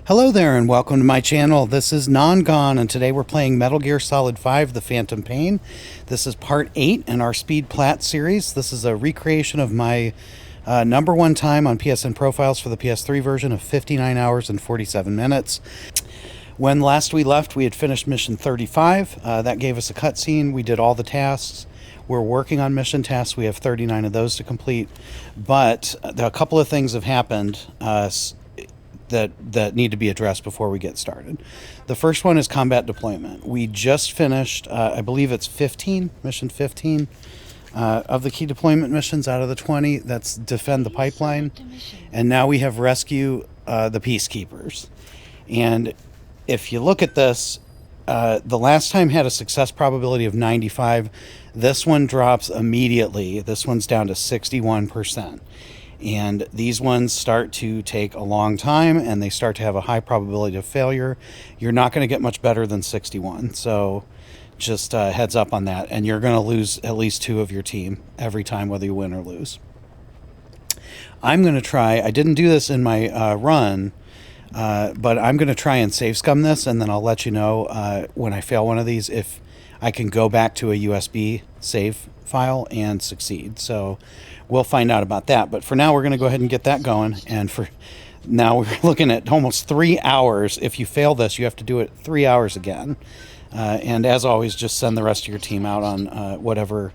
Hello there and welcome to my channel. This is Non-Gone and today we're playing Metal Gear Solid 5 The Phantom Pain. This is part 8 in our Speed Plat series. This is a recreation of my number one time on PSN profiles for the PS3 version of 59 hours and 47 minutes. When last we left, we had finished mission 35. That gave us a cutscene. We did all the tasks. We're working on mission tasks. We have 39 of those to complete. But a couple of things have happened that need to be addressed before we get started. The first one is combat deployment. We just finished, I believe it's 15, mission 15 of the key deployment missions out of the 20. That's defend the pipeline. And now we have rescue the peacekeepers. And if you look at this, the last time had a success probability of 95. This one drops immediately. This one's down to 61%. And these ones start to take a long time and they start to have a high probability of failure. You're not going to get much better than 61. So just heads up on that. And you're going to lose at least 2 of your team every time, whether you win or lose. I'm going to try, I didn't do this in my run, but I'm going to try and save scum this, and then I'll let you know when I fail one of these if I can go back to a USB save file and succeed. So we'll find out about that. But for now, we're going to go ahead and get that going. And for now, we're looking at almost 3 hours. If you fail this, you have to do it 3 hours again. And as always, just send the rest of your team out on whatever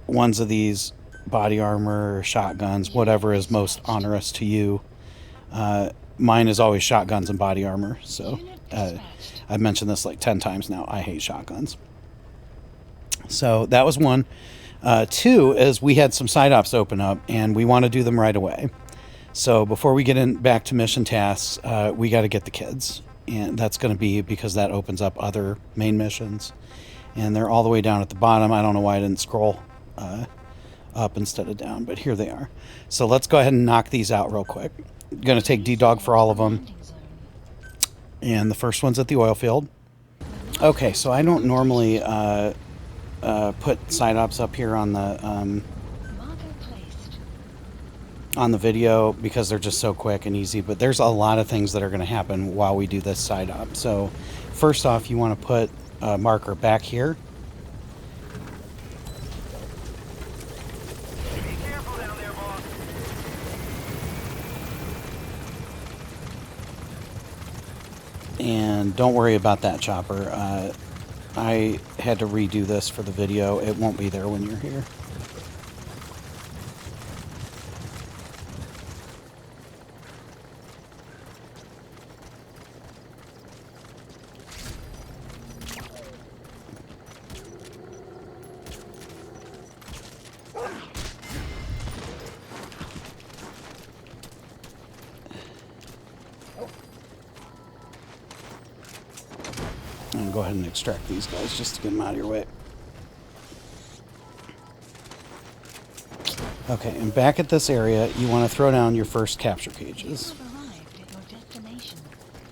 ones of these, body armor, shotguns, whatever is most onerous to you. Mine is always shotguns and body armor. So I've mentioned this like 10 times now. I hate shotguns. So that was one. 2 is we had some side ops open up and we want to do them right away. So before we get back to mission tasks, we got to get the kids. And that's going to be because that opens up other main missions. And they're all the way down at the bottom. I don't know why I didn't scroll up instead of down, but here they are. So let's go ahead and knock these out real quick. Going to take D-Dog for all of them. And the first one's at the oil field. Okay, so I don't normally put side ops up here on the video because they're just so quick and easy, but there's a lot of things that are going to happen while we do this side op. So first off, you want to put a marker back here. And don't worry about that chopper. I had to redo this for the video. It won't be there when you're here. And go ahead and extract these guys just to get them out of your way. Okay, and back at this area, you want to throw down your first capture cages.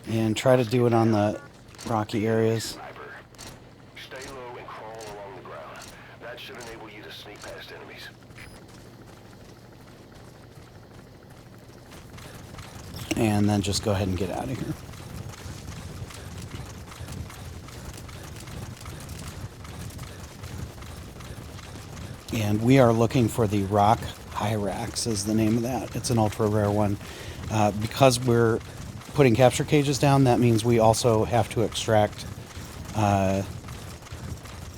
And try to do it on the rocky areas. Stay low and crawl along the ground. That should enable you to sneak past enemies. And then just go ahead and get out of here. And we are looking for the rock Hyrax is the name of that. It's an ultra rare one. Because we're putting capture cages down, that means we also have to extract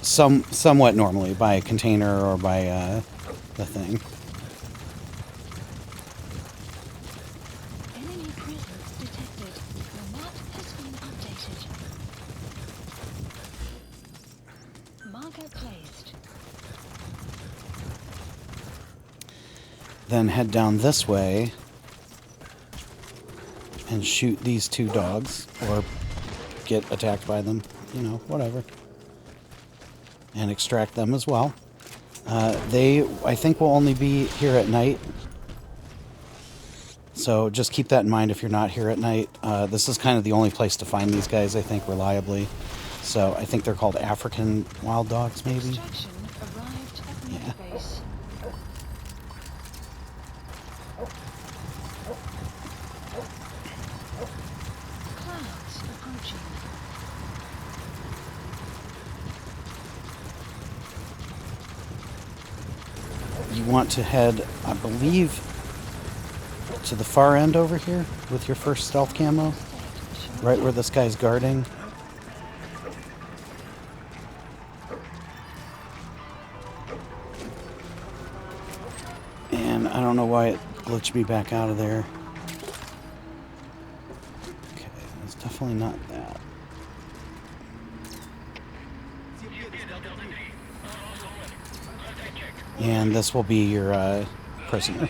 somewhat normally by a container or by the thing. Enemy presence detected. The map has been updated. Marker placed. Then head down this way and shoot these 2 dogs or get attacked by them, you know, whatever. And extract them as well. They, I think, will only be here at night. So just keep that in mind if you're not here at night. This is kind of the only place to find these guys, I think, reliably. So I think they're called African wild dogs, maybe. Yeah. want to head, I believe, to the far end over here with your first stealth camo, right where this guy's guarding. And I don't know why it glitched me back out of there. Okay, it's definitely not that. And this will be your prisoner.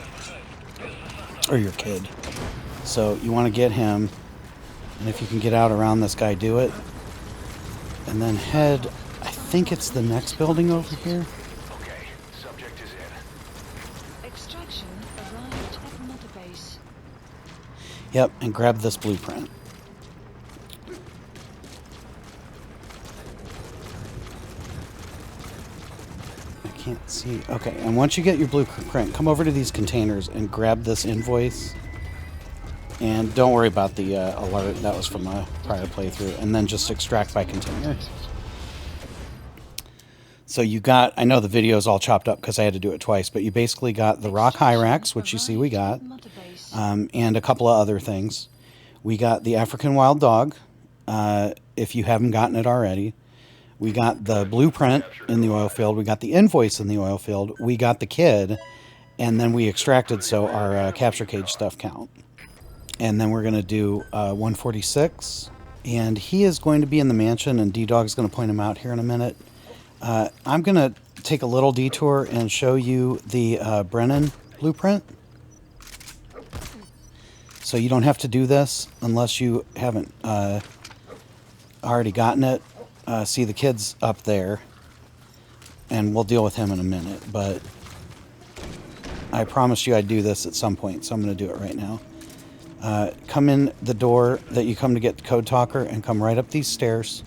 Or your kid. So you want to get him. And if you can get out around this guy, do it. And then head, I think it's the next building over here. Okay, subject is in. Extraction arrived at Mother Base. Yep, and grab this blueprint. I can't see. Okay, and once you get your blueprint, come over to these containers and grab this invoice. And don't worry about the alert. That was from a prior playthrough. And then just extract by container. So you got, I know the video is all chopped up because I had to do it twice, but you basically got the rock Hyrax, which you see we got, and a couple of other things. We got the African wild dog, if you haven't gotten it already. We got the blueprint in the oil field. We got the invoice in the oil field. We got the kid, and then we extracted so our capture cage stuff count. And then we're going to do 146. And he is going to be in the mansion, and D-Dog's going to point him out here in a minute. I'm going to take a little detour and show you the Brennan blueprint. So you don't have to do this unless you haven't already gotten it. See, the kid's up there. And we'll deal with him in a minute. But I promised you I'd do this at some point, so I'm going to do it right now. Come in the door that you come to get the code talker and come right up these stairs.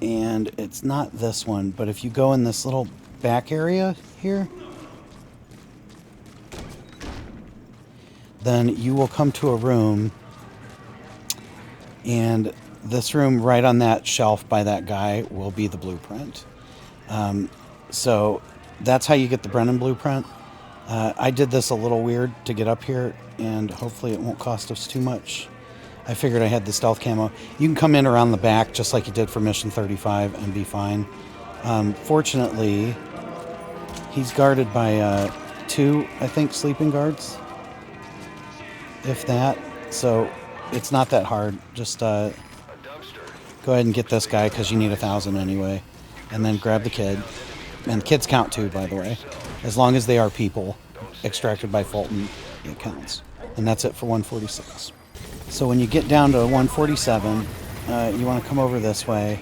And it's not this one, but if you go in this little back area here, then you will come to a room, and this room right on that shelf by that guy will be the blueprint. So that's how you get the Brennan blueprint. I did this a little weird to get up here, and hopefully it won't cost us too much. I figured I had the stealth camo. You can come in around the back just like you did for Mission 35 and be fine. Fortunately, he's guarded by 2, I think, sleeping guards. If that. So it's not that hard. Just go ahead and get this guy because you need 1,000 anyway. And then grab the kid. And kids count too, by the way. As long as they are people extracted by Fulton, it counts. And that's it for 146. So when you get down to 147, you want to come over this way,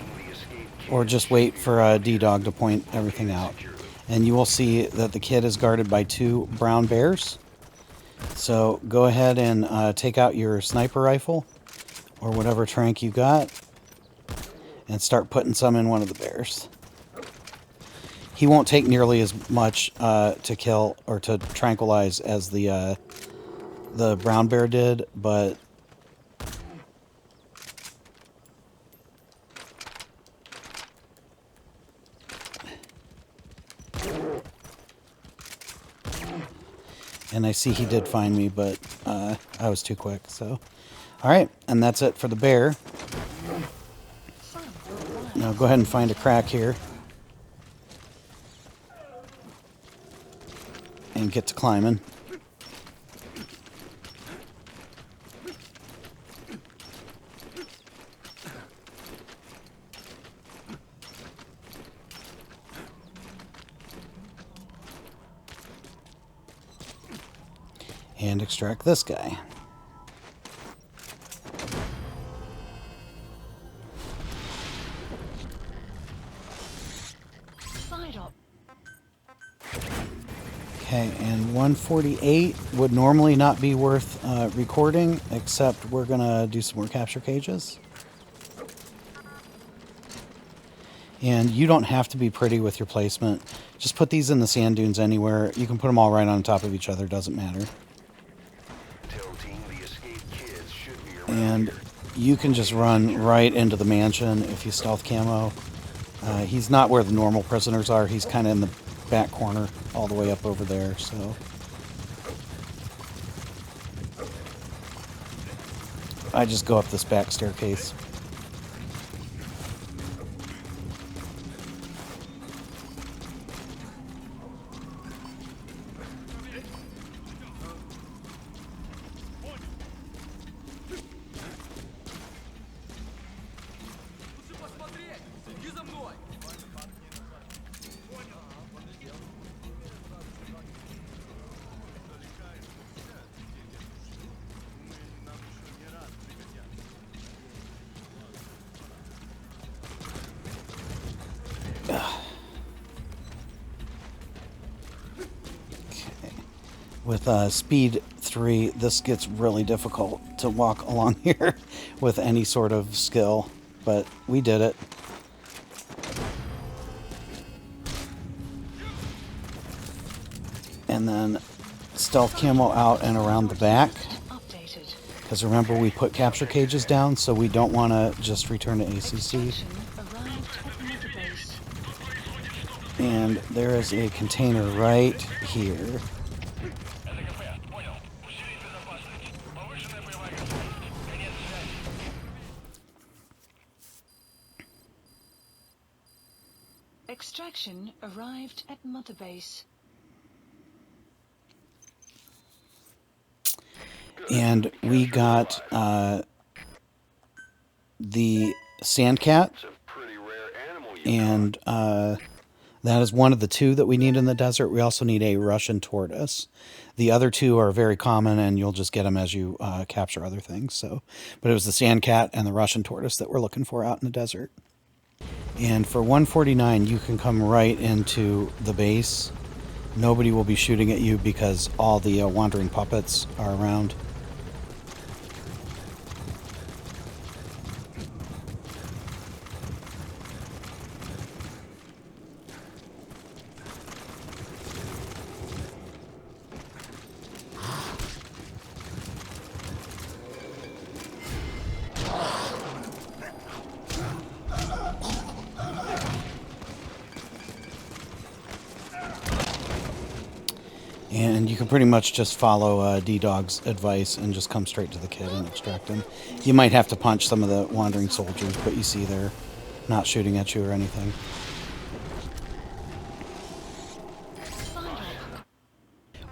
or just wait for D-Dog to point everything out. And you will see that the kid is guarded by 2 brown bears. So go ahead and take out your sniper rifle, or whatever trank you got, and start putting some in one of the bears. He won't take nearly as much to kill or to tranquilize as the brown bear did, but and I see he did find me, but I was too quick, so. Alright, and that's it for the bear. Now go ahead and find a crack here. And get to climbing. And extract this guy. Okay, and 148 would normally not be worth recording, except we're going to do some more capture cages. And you don't have to be pretty with your placement. Just put these in the sand dunes anywhere. You can put them all right on top of each other, doesn't matter. And you can just run right into the mansion if you stealth camo. He's not where the normal prisoners are. He's kind of in the back corner all the way up over there, so... I just go up this back staircase. With speed 3, this gets really difficult to walk along here with any sort of skill, but we did it. And then stealth camo out and around the back, because remember we put capture cages down, so we don't want to just return to ACC. And there is a container right here. Extraction arrived at Mother Base. And we got the Sandcat, and that is one of the 2 that we need in the desert. We also need a Russian tortoise. The other 2 are very common, and you'll just get them as you capture other things. So, but it was the Sandcat and the Russian tortoise that we're looking for out in the desert. And for 149, you can come right into the base. Nobody will be shooting at you because all the wandering puppets are around. And you can pretty much just follow D-Dog's advice and just come straight to the kid and extract him. You might have to punch some of the wandering soldiers, but you see they're not shooting at you or anything.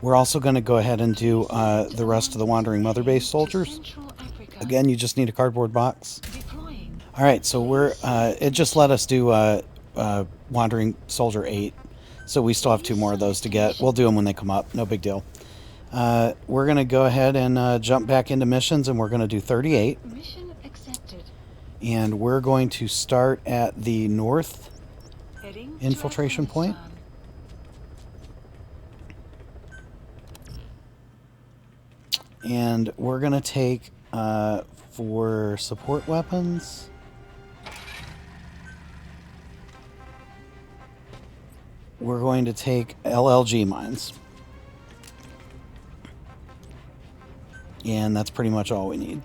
We're also going to go ahead and do the rest of the wandering Mother Base soldiers. Again, you just need a cardboard box. Alright, so we're it just let us do Wandering Soldier 8. So we still have 2 more of those to get. We'll do them when they come up. No big deal. We're going to go ahead and jump back into missions, and we're going to do 38. Mission accepted. And we're going to start at the north Heading infiltration point. And we're going to take, for support weapons... we're going to take LLG mines. And that's pretty much all we need.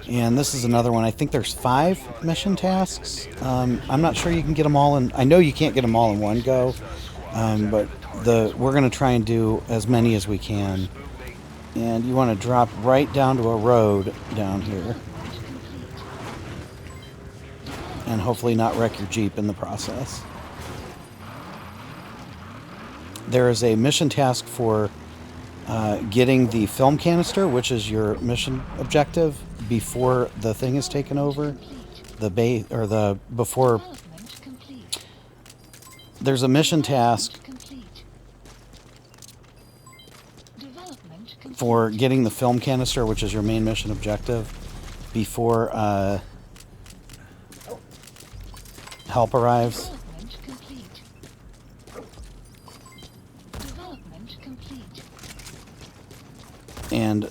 And this is another one. I think there's 5 mission tasks. I'm not sure you can get them all in... I know you can't get them all in one go. But we're going to try and do as many as we can. And you want to drop right down to a road down here. And hopefully not wreck your Jeep in the process. There is a mission task for getting the film canister, which is your mission objective, before the thing is taken over. Before... There's a mission task for getting the film canister, which is your main mission objective, before help arrives. And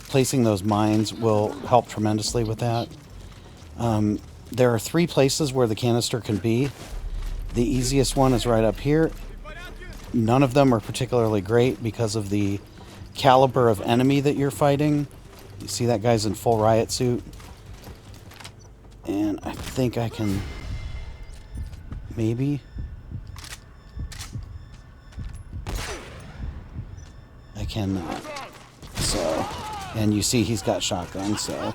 placing those mines will help tremendously with that. There are 3 places where the canister can be. The easiest one is right up here. None of them are particularly great because of the caliber of enemy that you're fighting. You see that guy's in full riot suit. And I think I can maybe cannot. So, and you see he's got shotgun, so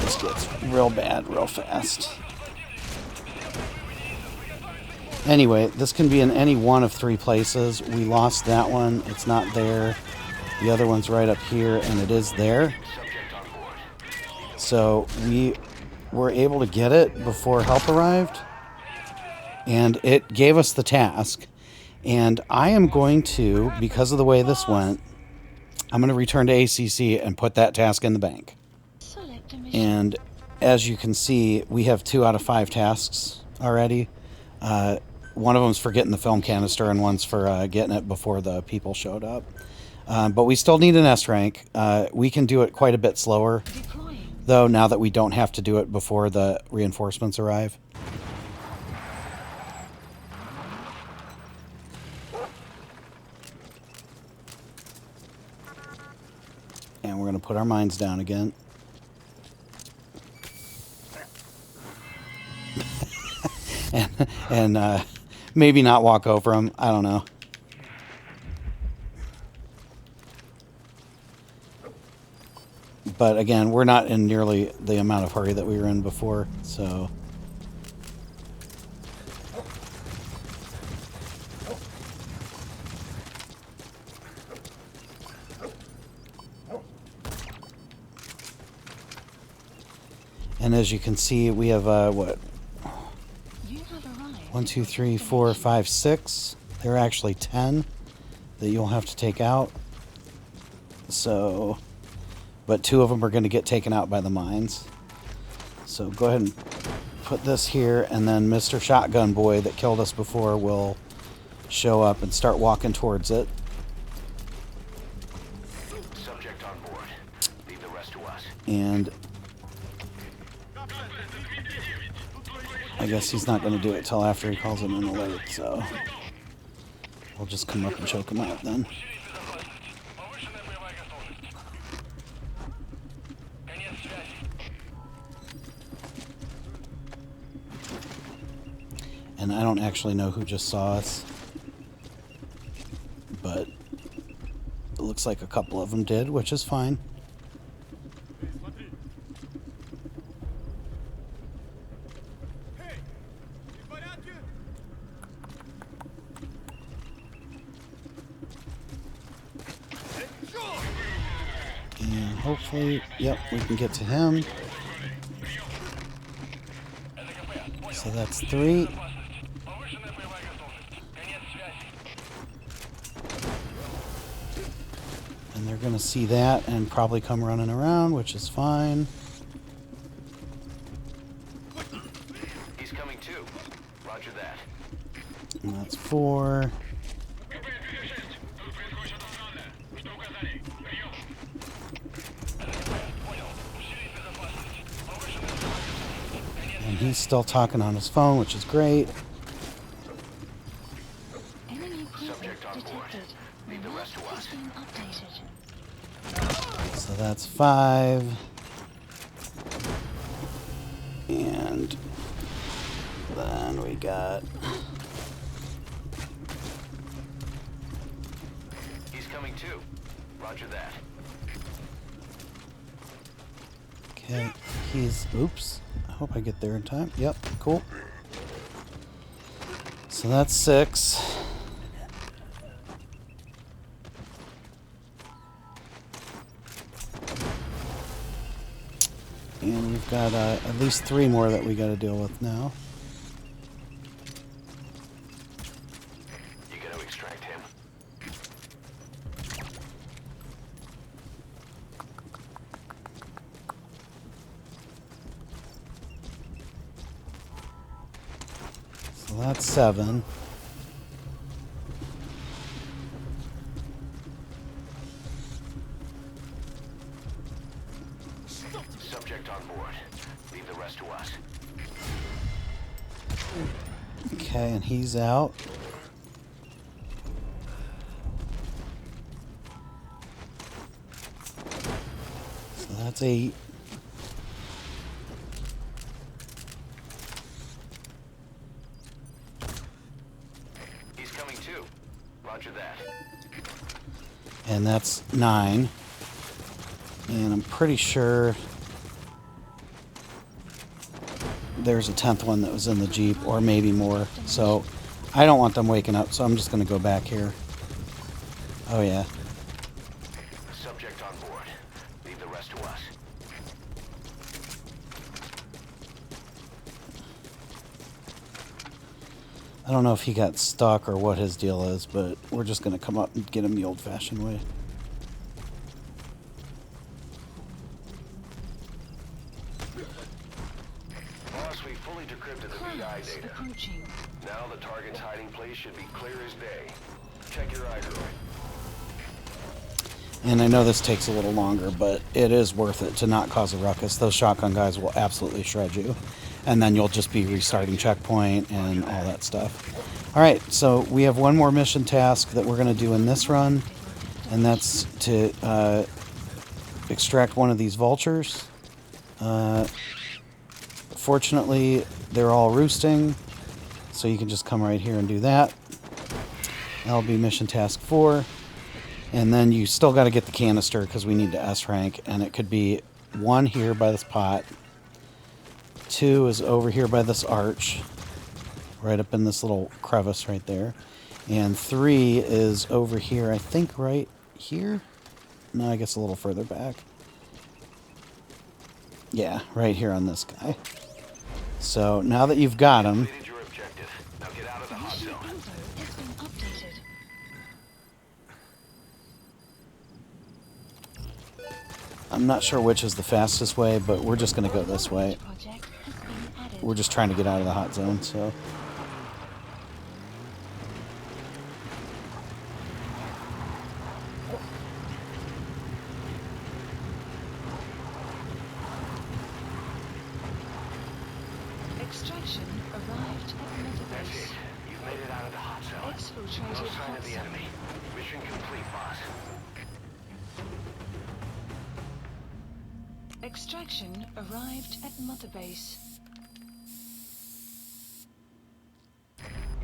this gets real bad real fast. Anyway, this can be in any one of 3 places. We lost that one. It's not there. The other one's right up here, and it is there. So we were able to get it before help arrived, and it gave us the task. And I am going to, because of the way this went, I'm going to return to ACC and put that task in the bank. Select a mission. And as you can see, we have 2 out of 5 tasks already. One of them's for getting the film canister, and one's for getting it before the people showed up. But we still need an S rank. We can do it quite a bit slower, Deploying. though, now that we don't have to do it before the reinforcements arrive. And we're going to put our mines down again. and maybe not walk over them. I don't know. But again, we're not in nearly the amount of hurry that we were in before, so... And as you can see, we have, what? You have arrived. 1, 2, 3, 4, 5, 6. There are actually 10 that you'll have to take out. So... But 2 of them are going to get taken out by the mines. So go ahead and put this here, and then Mr. Shotgun Boy that killed us before will show up and start walking towards it. Subject on board. Leave the rest to us. And I guess he's not going to do it till after he calls him an alert, so we'll just come up and choke him out then. And I don't actually know who just saw us, but it looks like a couple of them did, which is fine. And hopefully, yep, we can get to him. So that's 3. And they're going to see that and probably come running around, which is fine. He's coming too. Roger that. And that's 4. And he's still talking on his phone, which is great. Enemy Subject on board. detected. Leave the rest to us. Being updated. So that's 5. And then we got... He's coming too. Roger that. Okay, he's... Oops. I hope I get there in time. Yep, cool. So that's 6. And we've got at least 3 more that we got to deal with now. You gotta extract him. So that's 7. Subject on board. Leave the rest to us. Okay, and he's out. So that's 8. He's coming too. Roger that. And that's 9. And I'm pretty sure there's a 10th one that was in the Jeep, or maybe more. So I don't want them waking up, so I'm just going to go back here. Oh, yeah. Subject on board. Leave the rest to us. I don't know if he got stuck or what his deal is, but we're just going to come up and get him the old-fashioned way. Boss, we fully decrypted the VI Clouds data. approaching. Now the target's hiding place should be clear as day. Check your iDroid. And I know this takes a little longer, but it is worth it to not cause a ruckus. Those shotgun guys will absolutely shred you. And then you'll just be restarting checkpoint and all that stuff. Alright, so we have one more mission task that we're going to do in this run. And that's to extract one of these vultures. Fortunately, they're all roosting. So you can just come right here and do that. That'll be mission task 4. And then you still got to get the canister because we need to S rank. And it could be 1 here by this pot. 2 is over here by this arch. Right up in this little crevice right there. And 3 is over here, I think right here? No, I guess a little further back. Yeah, right here on this guy. So now that you've got him... Completed your objective. Now get out of the hot Mission zone. info has been updated. I'm not sure which is the fastest way, but we're just going to go this way. Project has been added. We're just trying to get out of the hot zone, so... Extraction arrived at Mother That's Base. it. You've made it out of the hot zone. Exfiltrated No sign hot of the zone. enemy. Mission complete, boss. Extraction arrived at Mother Base.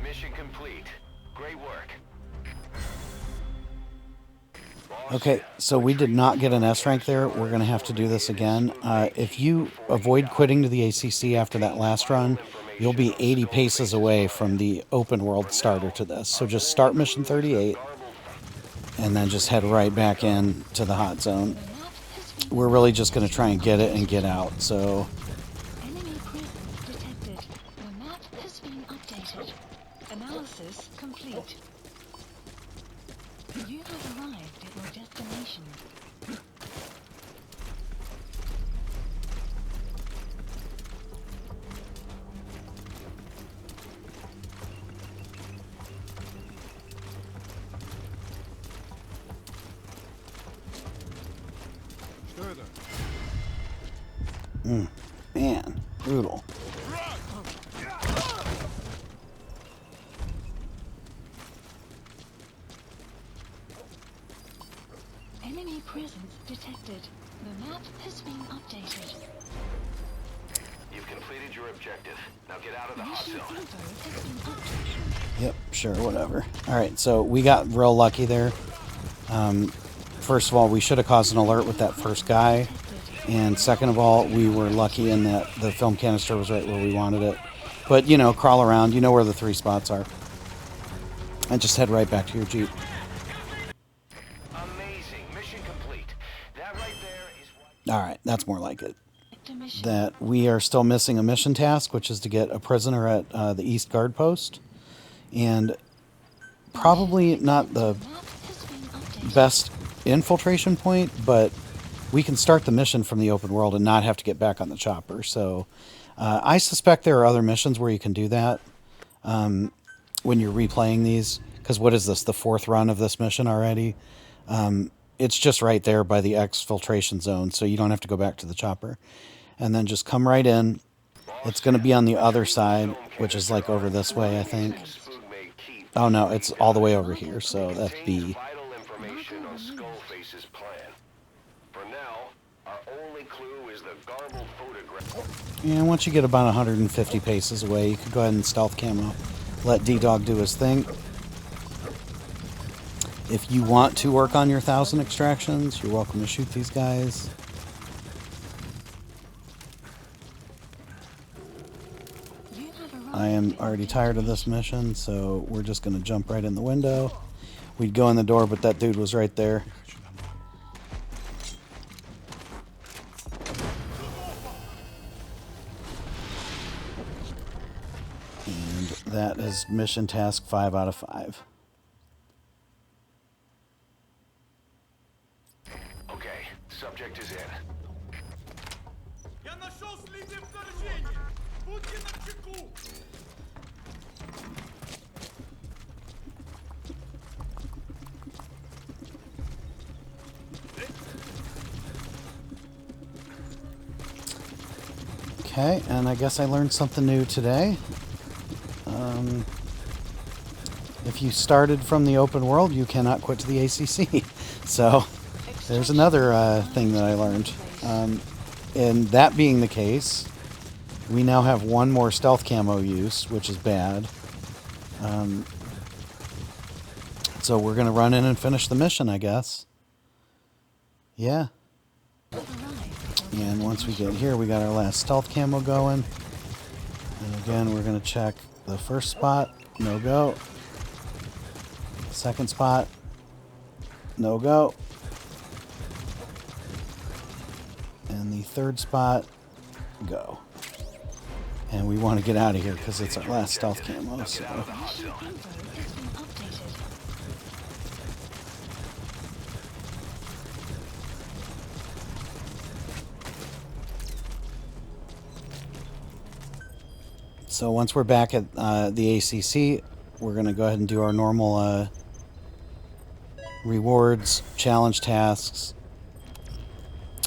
Mission complete. Great work. Boss, Okay, so we did not get an S rank there. We're going to have to do this again. If you avoid quitting to the ACC after that last run, you'll be 80 paces away from the open world starter to this. So just start mission 38 and then just head right back in to the hot zone. The map has been We're really just going to try and get it and get out. So enemy presence detected. The map has been updated. Analysis complete. You have arrived at your destination. man, brutal. Enemy presence detected. The map has been updated. you've completed your objective. Now get out of the hot Mission zone. info has been updated. Yep, sure, whatever. Alright, so we got real lucky there. First of all, we should have caused an alert with that first guy. And second of all, we were lucky in that the film canister was right where we wanted it. But, you know, crawl around. You know where the 3 spots are. And just head right back to your Jeep. Amazing. Mission complete. That right there is what... Alright, that's more like it. The mission. That we are still missing a mission task, which is to get a prisoner at the East Guard Post. And probably not the The map has been updated. best infiltration point, but we can start the mission from the open world and not have to get back on the chopper. So I suspect there are other missions where you can do that when you're replaying these. Because what is this, the 4th run of this mission already? It's just right there by the exfiltration zone, so you don't have to go back to the chopper. And then just come right in. It's going to be on the other side, which is like over this way, I think. Spook may keep Oh no, it's all the way over here, so that's B. vital information on Skullface's plan. For now, our only clue is the garbled photograph. And once you get about 150 paces away, you can go ahead and stealth camo. Let D-Dog do his thing. If you want to work on your 1,000 extractions, you're welcome to shoot these guys. I am already tired of this mission, so we're just going to jump right in the window. We'd go in the door, but that dude was right there. And that is mission task 5 out of 5. Okay, subject is in. Я нашел следы вторжения! Будьте начеку! Okay, and I guess I learned something new today. If you started from the open world, you cannot quit to the ACC. So there's another thing that I learned. And that being the case, we now have one more stealth camo use, which is bad. So we're going to run in and finish the mission, I guess. Yeah. And once we get here, we got our last stealth camo going. And again, we're going to check the first spot. No go. Second spot. No go. And the third spot. Go. And we want to get out of here because it's our last stealth camo. So. So once we're back at the ACC, we're going to go ahead and do our normal rewards, challenge tasks,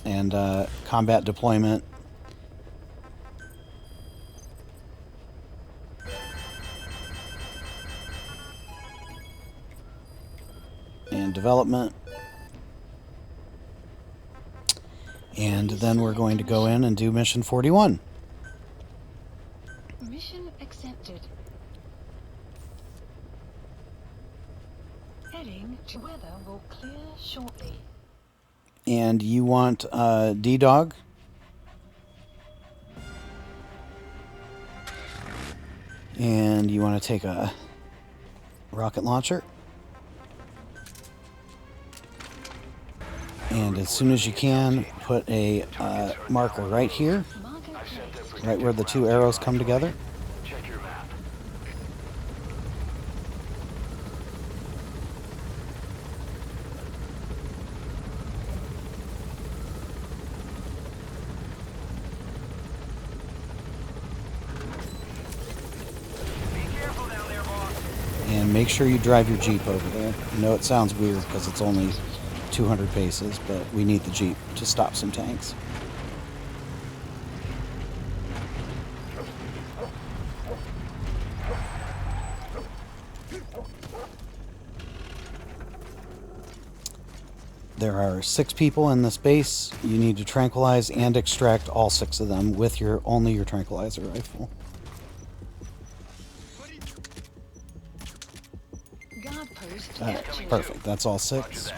and combat deployment. And development. And then we're going to go in and do mission 41. Mission accepted. Heading to weather will clear shortly. And you want D-Dog. And you want to take a rocket launcher. And as soon as you can, put a marker right here, right where the two arrows come together. Check your map. And make sure you drive your Jeep over there. I know it sounds weird because it's only 200 paces, but we need the Jeep to stop some tanks. There are 6 people in this base. You need to tranquilize and extract all 6 of them with only your tranquilizer rifle. Guard post Alright, perfect. That's all 6.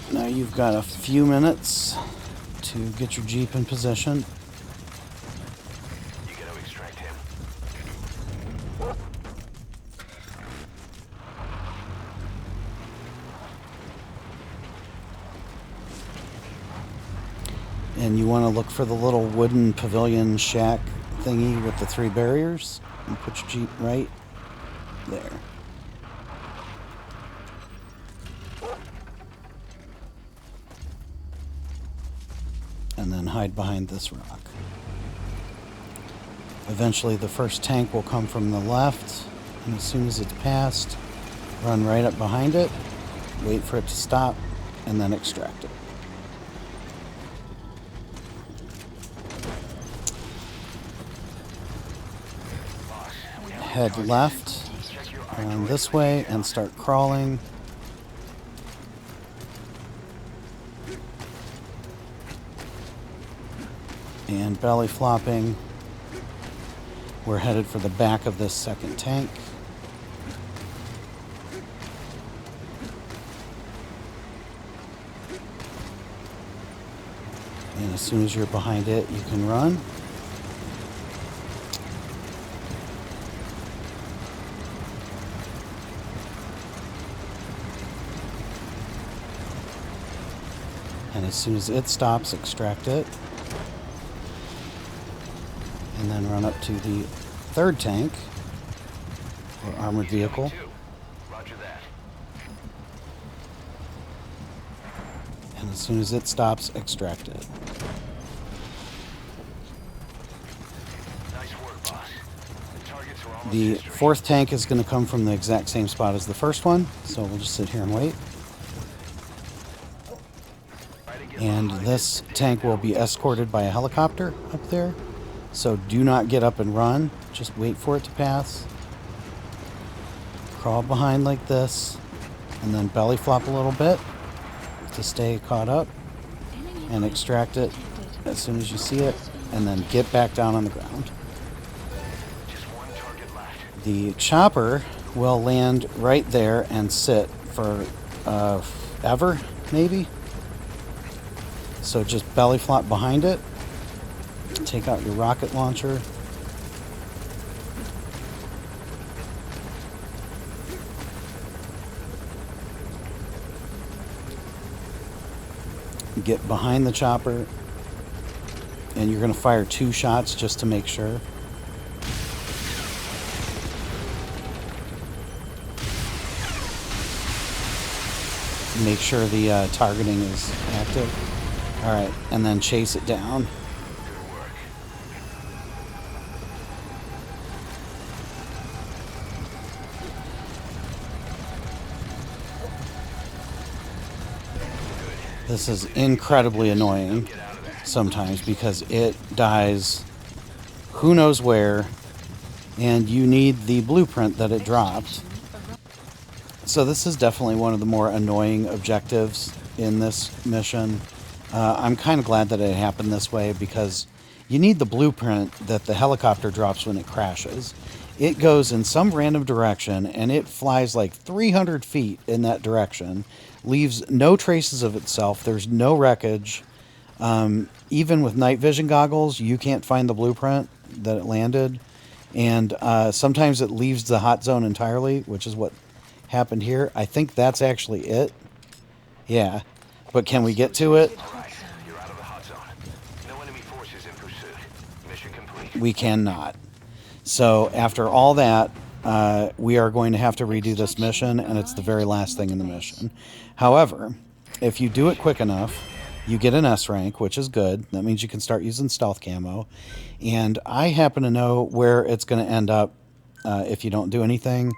Now you've got a few minutes to get your Jeep in position. You gotta extract him. And you want to look for the little wooden pavilion shack thingy with the 3 barriers. And put your Jeep right there. And then hide behind this rock. Eventually the first tank will come from the left, and as soon as it's passed, run right up behind it, wait for it to stop, and then extract it. Head left, around this way, and start crawling. And belly flopping We're headed for the back of this second tank. And as soon as you're behind it, you can run. And as soon as it stops, extract it. And then run up to the third tank, or armored vehicle. Roger that. And as soon as it stops, extract it. Nice work, boss. The targets are almost The history. fourth tank is going to come from the exact same spot as the first one, so we'll just sit here and wait. And this tank will be escorted by a helicopter up there. So do not get up and run. Just wait for it to pass. Crawl behind like this. And then belly flop a little bit to stay caught up. And extract it as soon as you see it. And then get back down on the ground. Just one target left. The chopper will land right there and sit for ever, maybe. So just belly flop behind it. Take out your rocket launcher. Get behind the chopper. And you're going to fire 2 shots just to make sure. Make sure the targeting is active. Alright, and then chase it down. Good work. This is incredibly annoying sometimes because it dies who knows where, and you need the blueprint that it dropped. So this is definitely one of the more annoying objectives in this mission. I'm kind of glad that it happened this way because you need the blueprint that the helicopter drops when it crashes. It goes in some random direction and it flies like 300 feet in that direction, leaves no traces of itself. There's no wreckage. Even with night vision goggles, you can't find the blueprint that it landed. And sometimes it leaves the hot zone entirely, which is what happened here. I think that's actually it. Yeah. But can we get to it? All right, you're out of the hot zone. No enemy forces in pursuit. Mission complete. We cannot. So after all that, we are going to have to redo this mission, and it's the very last thing in the mission. However, if you do it quick enough, you get an S rank, which is good. That means you can start using stealth camo. And I happen to know where it's going to end up if you don't do anything.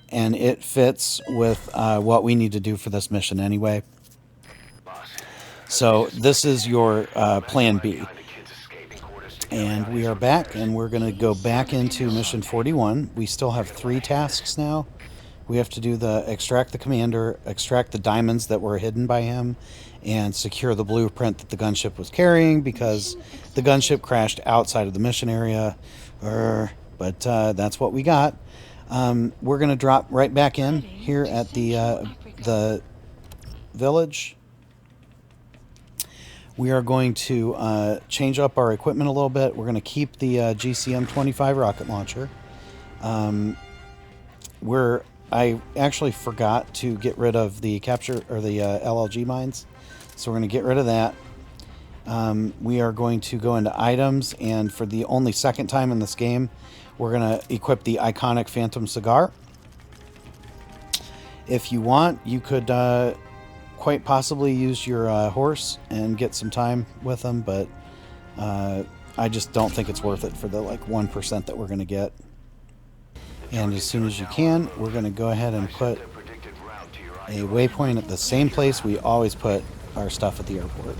And it fits with what we need to do for this mission anyway. So this is your plan B. And we are back, and we're going to go back into mission 41. We still have 3 tasks now. We have to do the extract the commander, extract the diamonds that were hidden by him, and secure the blueprint that the gunship was carrying because the gunship crashed outside of the mission area. But that's what we got. We're going to drop right back in here at the village. We are going to change up our equipment a little bit. We're going to keep the GCM-25 rocket launcher. I actually forgot to get rid of the capture or the LLG mines, so we're going to get rid of that. We are going to go into items, and for the only second time in this game, we're going to equip the iconic Phantom Cigar. If you want, you could quite possibly use your horse and get some time with them, but I just don't think it's worth it for the like 1% that we're going to get. And as soon as you can, we're going to go ahead and put a waypoint at the same place we always put our stuff at the airport.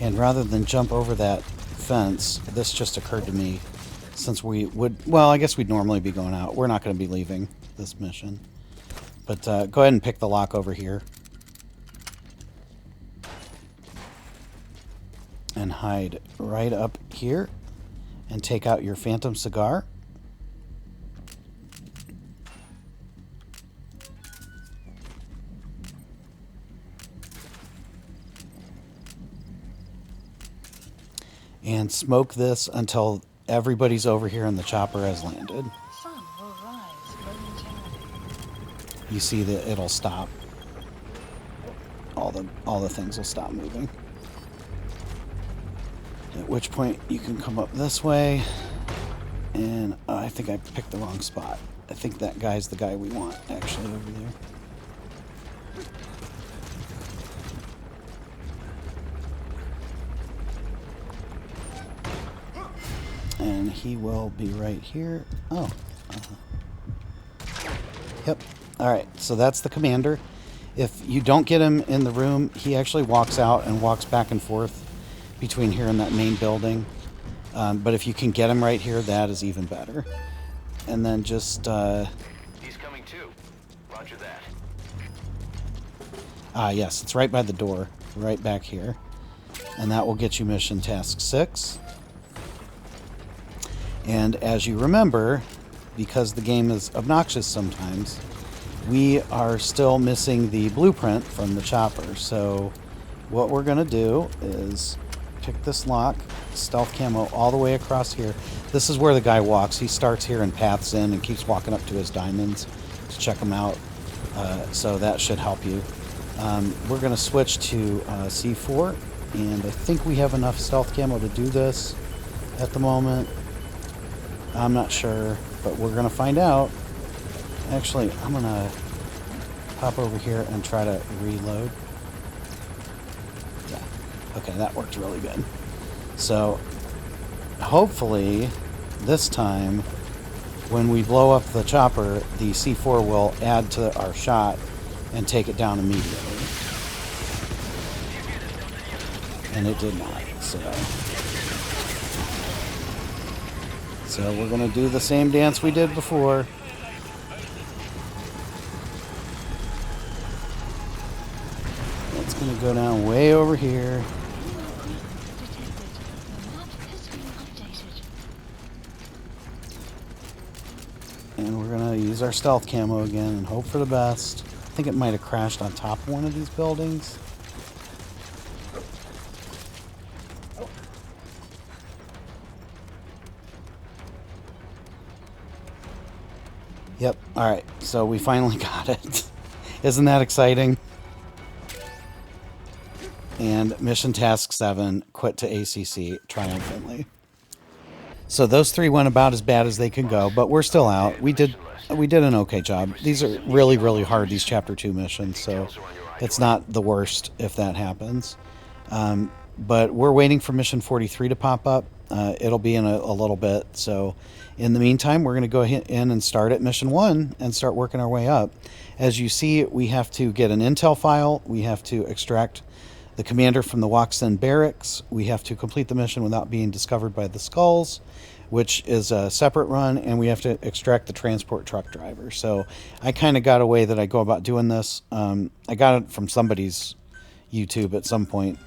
And rather than jump over that fence, this just occurred to me, since we would, well, I guess we'd normally be going out. We're not going to be leaving this mission. But go ahead and pick the lock over here. and hide right up here and take out your phantom cigar. And smoke this until everybody's over here and the chopper has landed. Sun will rise momentarily. You see that it'll stop. All the things will stop moving. At which point you can come up this way. And I think I picked the wrong spot. I think that guy's the guy we want, actually, over there. And he will be right here. Oh. Yep. Alright, so that's the commander. If you don't get him in the room, he actually walks out and walks back and forth between here and that main building. But if you can get him right here, that is even better. And then just... He's coming too. Roger that. yes, it's right by the door. Right back here. And that will get you mission task 6. And as you remember, because the game is obnoxious sometimes, we are still missing the blueprint from the chopper. So what we're going to do is pick this lock, stealth camo all the way across here. This is where the guy walks. He starts here and paths in and keeps walking up to his diamonds to check them out. So that should help you. We're going to switch to C4, and I think we have enough stealth camo to do this at the moment. I'm not sure, but we're going to find out. Actually, I'm going to hop over here and try to reload. Yeah. Okay, that worked really good. So, hopefully, this time, when we blow up the chopper, the C4 will add to our shot and take it down immediately. And it did not, So we're going to do the same dance we did before. It's going to go down way over here. And we're going to use our stealth camo again and hope for the best. I think it might have crashed on top of one of these buildings. Yep, alright, so we finally got it. Isn't that exciting? And mission task 7, quit to ACC triumphantly. So those 3 went about as bad as they could go, but we're still out. We did an okay job. These are really, really hard, these Chapter 2 missions, so it's not the worst if that happens. But we're waiting for mission 43 to pop up. It'll be in a little bit, so in the meantime, we're going to go in and start at mission 1 and start working our way up. As you see, we have to get an intel file. We have to extract the commander from the Waxen barracks. We have to complete the mission without being discovered by the skulls, which is a separate run, and we have to extract the transport truck driver. So I kind of got a way that I go about doing this. I got it from somebody's YouTube at some point.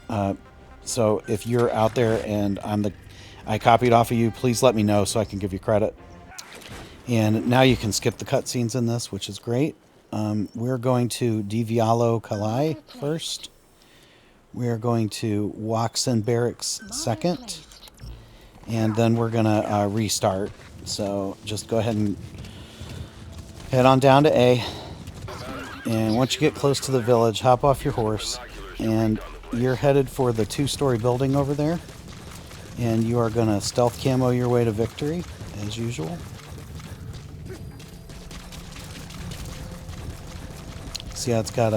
So if you're out there and I copied off of you, please let me know so I can give you credit. And now you can skip the cutscenes in this, which is great. We're going to Divialo Kalai first. We're going to Waxen Barracks second. And then we're going to restart. So just go ahead and head on down to A. And once you get close to the village, hop off your horse. And you're headed for the 2-story building over there. And you are going to stealth camo your way to victory, as usual. See how it's got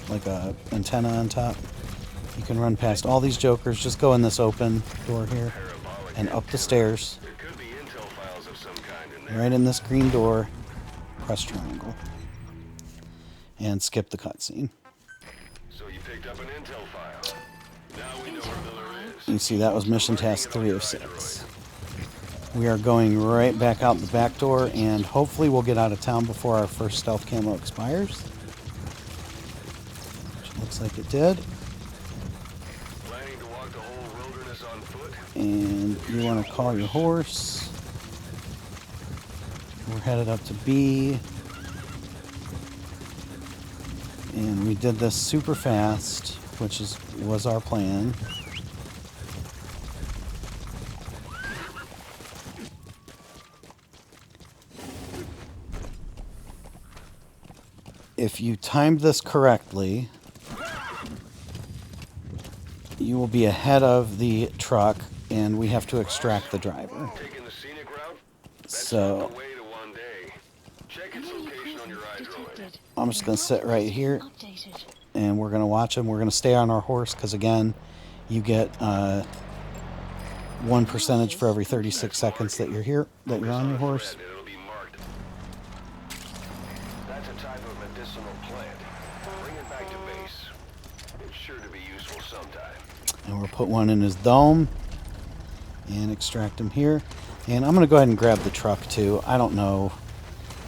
like a antenna on top? You can run past all these jokers. Just go in this open door here and up the stairs. Right in this green door. Press triangle. And skip the cutscene. So you picked up an intel file. Now we know where Miller is. You see that was mission task 3 of 6. We are going right back out the back door, and hopefully we'll get out of town before our first stealth camo expires. Which looks like it did. Planning to walk the whole And you want to call your horse. We're headed up to B. And we did this super fast, which was our plan. If you timed this correctly, you will be ahead of the truck, and we have to extract the driver. Taking the scenic route? That's So not the way to one day. Check its Enemy location on your presence iDroid. detected. I'm just going to sit right here, Updated. and we're going to watch him. We're going to stay on our horse, because again, you get 1% for every 36 seconds that you're here, that you're on your horse. It'll be marked. That's a type of medicinal plant. Bring it back to base. It's sure to be useful sometime. And we'll put one in his dome and extract him here. And I'm going to go ahead and grab the truck too. I don't know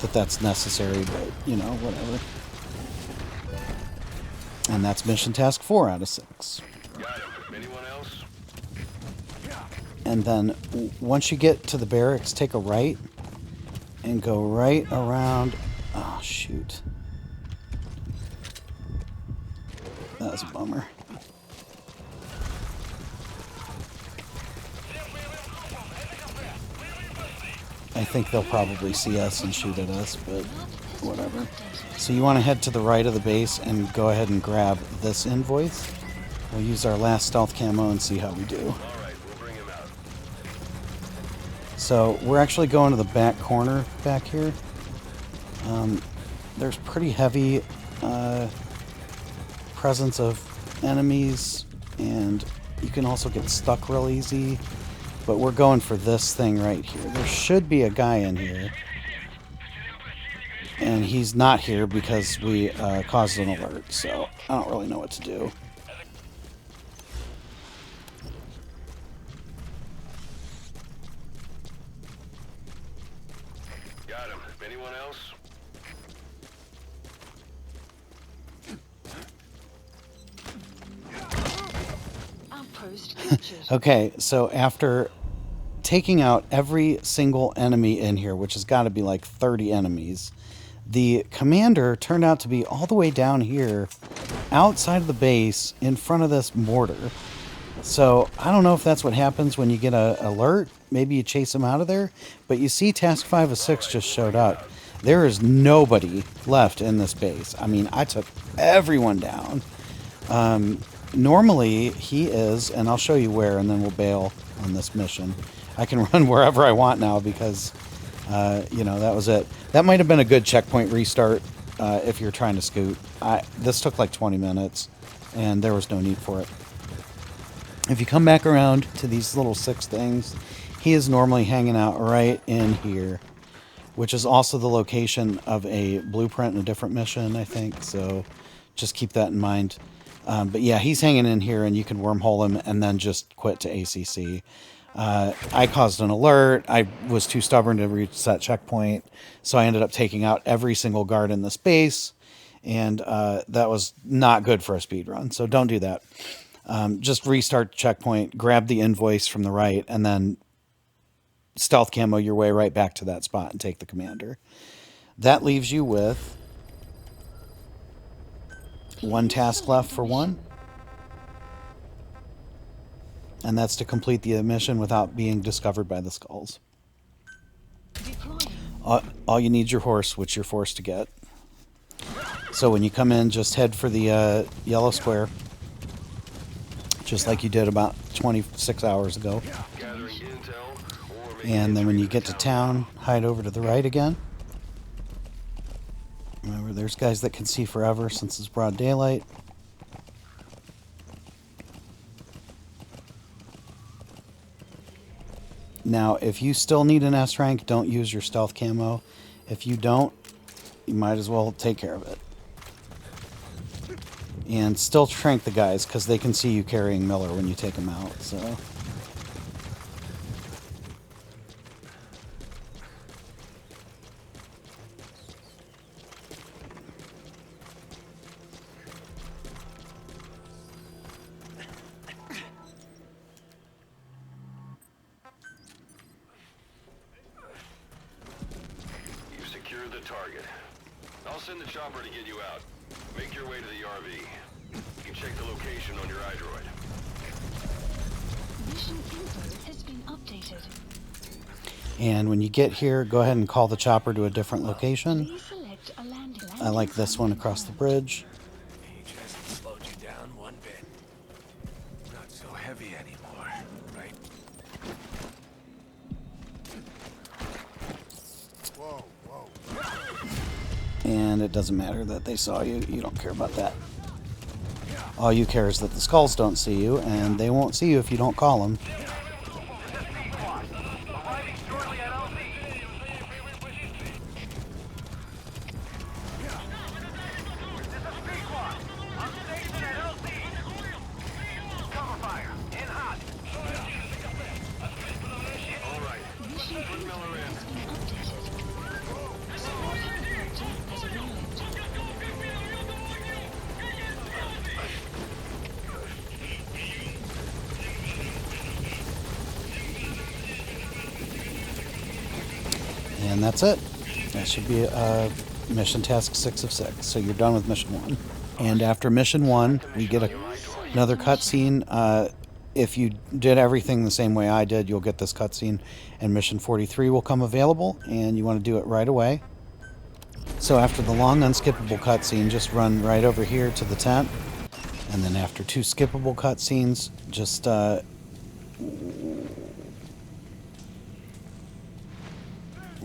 that that's necessary, but you know, whatever. And that's mission task 4 out of 6. Got him. Anyone else? And then once you get to the barracks, take a right and go right around. Oh, shoot. That was a bummer. I think they'll probably see us and shoot at us, but whatever. So you want to head to the right of the base and go ahead and grab this invoice. We'll use our last stealth camo and see how we do. All right, we'll bring him out. So we're actually going to the back corner back here. There's pretty heavy presence of enemies, and you can also get stuck real easy. But we're going for this thing right here. There should be a guy in here. And he's not here because we caused an alert, so I don't really know what to do. Got him. Anyone else? Outpost captured. Okay, so after taking out every single enemy in here, which has got to be like 30 enemies, the commander turned out to be all the way down here outside of the base in front of this mortar. So I don't know if that's what happens when you get an alert. Maybe you chase them out of there. But you see task 5 of 6 just showed up. There is nobody left in this base. I mean, I took everyone down. Normally he is, and I'll show you where, and then we'll bail on this mission. I can run wherever I want now because, you know, that was it. That might have been a good checkpoint restart if you're trying to scoot. This took like 20 minutes, and there was no need for it. If you come back around to these little 6 things, he is normally hanging out right in here, which is also the location of a blueprint in a different mission, I think. So just keep that in mind. But yeah, he's hanging in here, and you can wormhole him and then just quit to ACC. I caused an alert. I was too stubborn to reach that checkpoint, so I ended up taking out every single guard in this base, and that was not good for a speed run, so don't do that. Just restart checkpoint, grab the invoice from the right, and then stealth camo your way right back to that spot and take the commander. That leaves you with 1 task left for 1. And that's to complete the mission without being discovered by the skulls. All you need is your horse, which you're forced to get. So when you come in, just head for the yellow square. Just like you did about 26 hours ago. Gathering intel or And then when you get to town, hide over to the right again. Remember, there's guys that can see forever since it's broad daylight. Now, if you still need an S rank, don't use your stealth camo. If you don't, you might as well take care of it. And still trank the guys, because they can see you carrying Miller when you take them out, so... target. I'll send the chopper to get you out. Make your way to the RV. You can check the location on your iDroid. Mission info has been updated. And when you get here, go ahead and call the chopper to a different location. Please select a landing. I like this one across the bridge. Age hasn't slowed you down one bit. Not so heavy anymore, right? Whoa, whoa. And it doesn't matter that they saw you. You don't care about that. All you care is that the skulls don't see you, and they won't see you if you don't call them. And that's it. That should be mission task 6 of 6. So you're done with mission 1. And after mission 1, we get another cutscene. If you did everything the same way I did, you'll get this cutscene. And mission 43 will come available, and you want to do it right away. So after the long unskippable cutscene, just run right over here to the tent. And then after 2 skippable cutscenes, just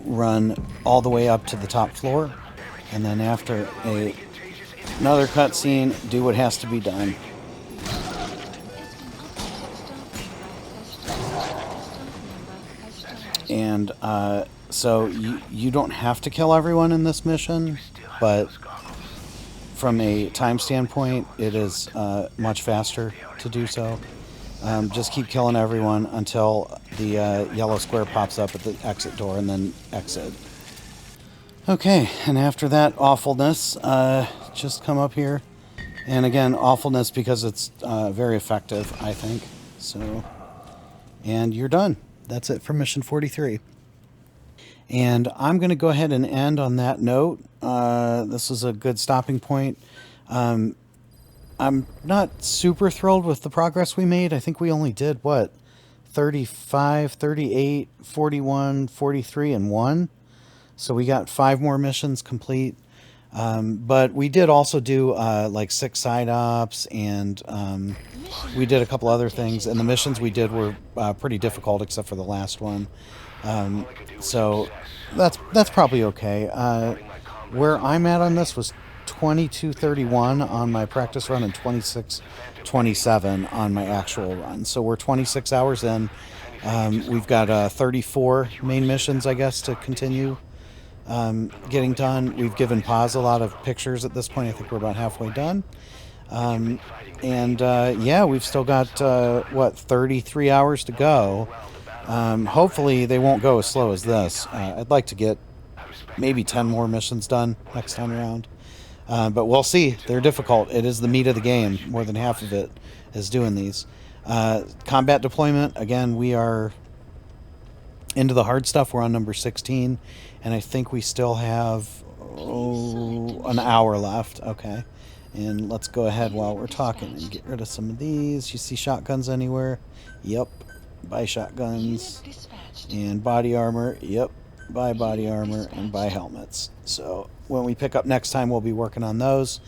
run all the way up to the top floor, and then after another cutscene, do what has to be done. And so you don't have to kill everyone in this mission, but from a time standpoint, it is much faster to do so. Just keep killing everyone until the yellow square pops up at the exit door, and then exit. Okay, and after that awfulness, just come up here. And again, awfulness because it's very effective, I think. So, and you're done. That's it for mission 43. And I'm going to go ahead and end on that note. This is a good stopping point. I'm not super thrilled with the progress we made. I think we only did, what, 35, 38, 41, 43, and 1. So we got 5 more missions complete. But we did also do like 6 side ops, and we did a couple other things. And the missions we did were pretty difficult, except for the last one. So that's probably okay. Where I'm at on this was 22:31 on my practice run and 26:27 on my actual run. So we're 26 hours in. We've got 34 main missions, I guess, to continue getting done. We've given Paz a lot of pictures at this point. I think we're about halfway done. Yeah, we've still got, 33 hours to go. Hopefully they won't go as slow as this. I'd like to get maybe 10 more missions done next time around. But we'll see. They're difficult. It is the meat of the game. More than half of it is doing these. Combat deployment, again, we are into the hard stuff. We're on number 16. And I think we still have an hour left. Okay. And let's go ahead while we're talking and get rid of some of these. You see shotguns anywhere? Yep. Buy shotguns. And body armor. Yep. Buy body armor and buy helmets. So when we pick up next time, we'll be working on those.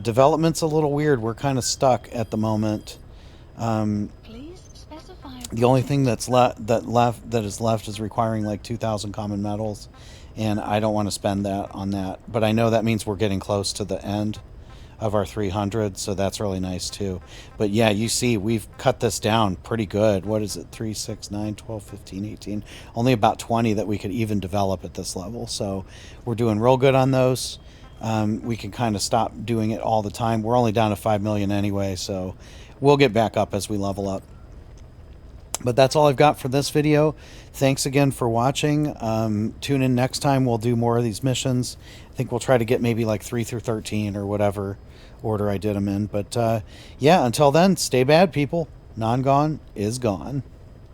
Development's a little weird. We're kind of stuck at the moment. The only thing that is left is requiring like 2,000 common metals, and I don't want to spend that on that. But I know that means we're getting close to the end of our 300, so that's really nice too. But yeah, you see, we've cut this down pretty good. What is it? 3, 6, 9, 12, 15, 18. Only about 20 that we could even develop at this level. So we're doing real good on those. We can kind of stop doing it all the time. We're only down to 5 million anyway, so we'll get back up as we level up. But that's all I've got for this video. Thanks again for watching. Tune in next time. We'll do more of these missions. I think we'll try to get maybe like 3 through 13 or whatever order I did them in. But yeah, until then, stay bad, people. Non-gone is gone.